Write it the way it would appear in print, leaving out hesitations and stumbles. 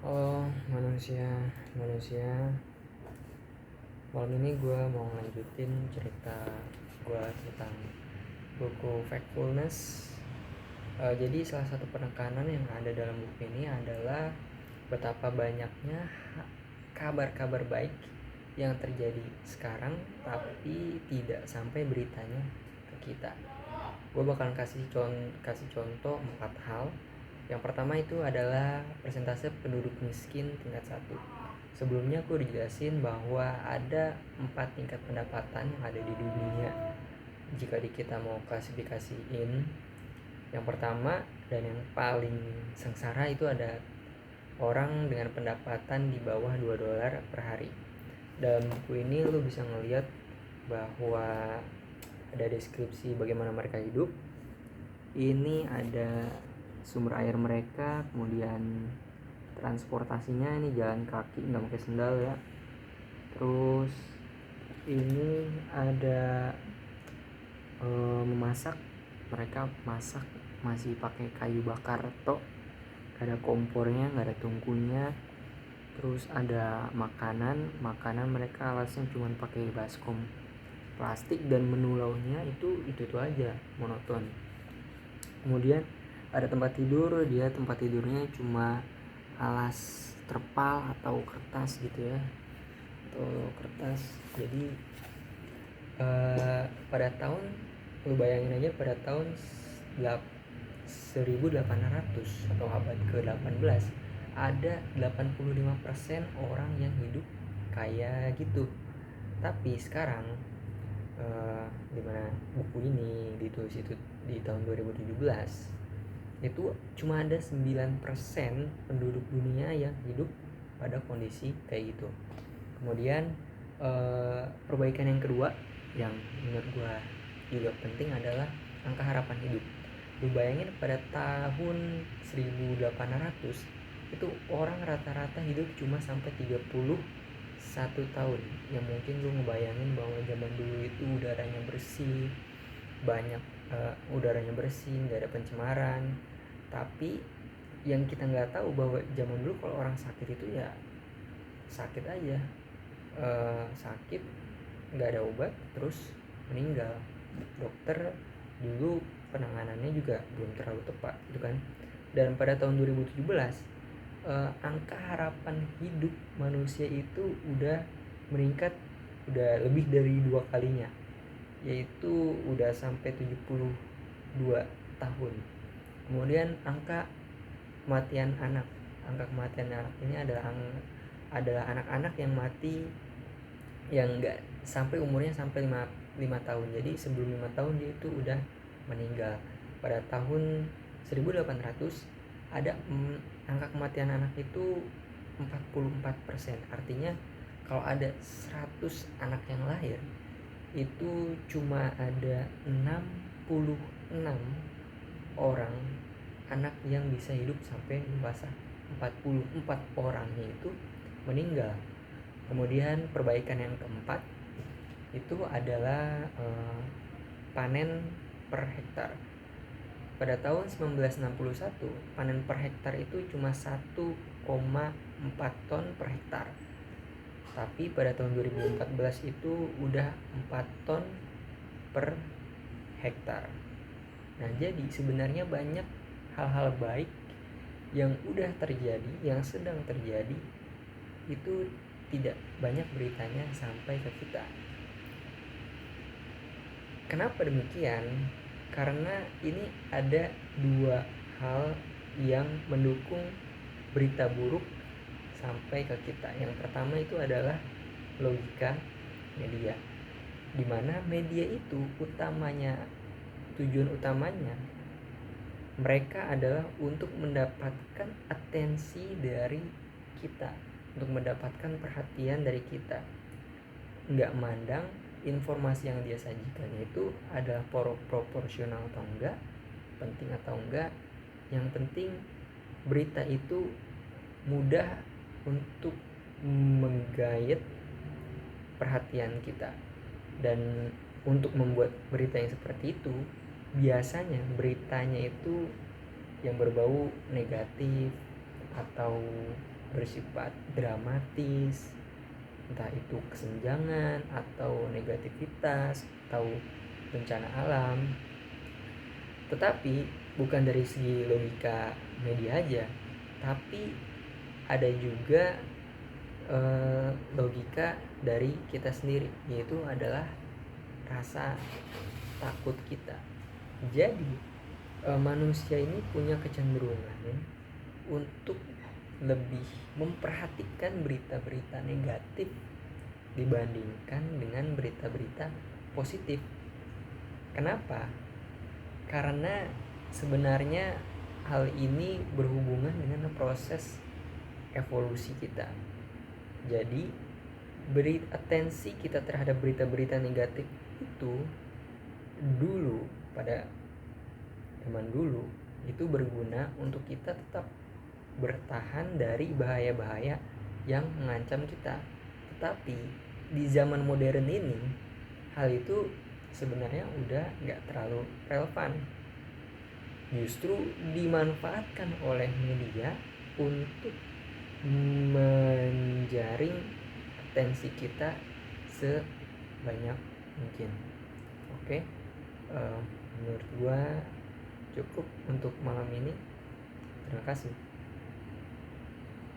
Halo manusia. Malam ini gue mau ngelanjutin cerita gue tentang buku Factfulness. Jadi salah satu penekanan yang ada dalam buku ini adalah betapa banyaknya kabar-kabar baik yang terjadi sekarang tapi tidak sampai beritanya ke kita. Gue bakalan kasih contoh 4 hal. Yang pertama itu adalah persentase penduduk miskin tingkat 1. Sebelumnya aku dijelasin bahwa ada 4 tingkat pendapatan yang ada di dunia. Jika kita mau klasifikasiin, yang pertama dan yang paling sengsara itu ada orang dengan pendapatan di bawah $2 per hari. Dalam buku ini lo bisa ngeliat bahwa ada deskripsi bagaimana mereka hidup. Ini ada sumber air mereka, kemudian transportasinya ini jalan kaki, nggak pakai sendal ya. Terus ini ada memasak, mereka masak masih pakai kayu bakar tok, gak ada kompornya, gak ada tungkunya. Terus ada makanan mereka alasnya cuma pakai baskom plastik, dan menu lauknya itu aja, monoton. Kemudian ada tempat tidur, tempat tidurnya cuma alas terpal atau kertas gitu ya, atau kertas. Jadi pada tahun, lu bayangin aja, pada tahun 1800 atau abad ke-18 ada 85% orang yang hidup kayak gitu. Tapi sekarang dimana buku ini ditulis itu di tahun 2017, itu cuma ada 9% penduduk dunia yang hidup pada kondisi kayak gitu. Kemudian perbaikan yang kedua yang menurut gua juga penting adalah angka harapan hidup. Lu bayangin pada tahun 1800 itu orang rata-rata hidup cuma sampai 31 tahun. Yang mungkin lu ngebayangin bahwa zaman dulu itu udaranya bersih, banyak udaranya bersih, nggak ada pencemaran. Tapi yang kita nggak tahu bahwa zaman dulu kalau orang sakit itu ya sakit aja, sakit nggak ada obat terus meninggal. Dokter dulu penanganannya juga belum terlalu tepat gitu kan. Dan pada tahun 2017 angka harapan hidup manusia itu udah meningkat, udah lebih dari 2 kalinya, yaitu udah sampai 72 tahun. Kemudian angka kematian anak ini adalah anak-anak yang mati yang enggak sampai umurnya sampai 5 tahun. Jadi sebelum 5 tahun dia itu udah meninggal. Pada tahun 1800 ada angka kematian anak itu 44%. Artinya kalau ada 100 anak yang lahir, itu cuma ada 66 orang anak yang bisa hidup sampai dewasa. 44 orangnya itu meninggal. Kemudian perbaikan yang keempat itu adalah panen per hektar. Pada tahun 1961 panen per hektar itu cuma 1,4 ton per hektar. Tapi pada tahun 2014 itu udah 4 ton per hektar. Nah, jadi sebenarnya banyak hal-hal baik yang udah terjadi, yang sedang terjadi, itu tidak banyak beritanya sampai ke kita. Kenapa demikian? Karena ini ada 2 hal yang mendukung berita buruk sampai ke kita. Yang pertama itu adalah logika media, dimana media itu tujuan utamanya mereka adalah untuk mendapatkan atensi dari kita, untuk mendapatkan perhatian dari kita. Nggak mandang informasi yang dia sajikan itu adalah proporsional atau enggak, penting atau enggak. Yang penting berita itu mudah untuk menggait perhatian kita. Dan untuk membuat berita yang seperti itu, biasanya beritanya itu yang berbau negatif atau bersifat dramatis, entah itu kesenjangan atau negativitas atau bencana alam. Tetapi bukan dari segi logika media aja, tapi ada juga logika dari kita sendiri, yaitu adalah rasa takut kita. Jadi manusia ini punya kecenderungan untuk lebih memperhatikan berita-berita negatif dibandingkan dengan berita-berita positif. Kenapa? Karena sebenarnya hal ini berhubungan dengan proses evolusi kita. Jadi beri atensi kita terhadap berita-berita negatif itu dulu, pada zaman dulu, itu berguna untuk kita tetap bertahan dari bahaya-bahaya yang mengancam kita. Tetapi di zaman modern ini hal itu sebenarnya udah gak terlalu relevan, justru dimanfaatkan oleh media untuk menjaring atensi kita sebanyak mungkin. Oke, menurut gua cukup untuk malam ini. Terima kasih.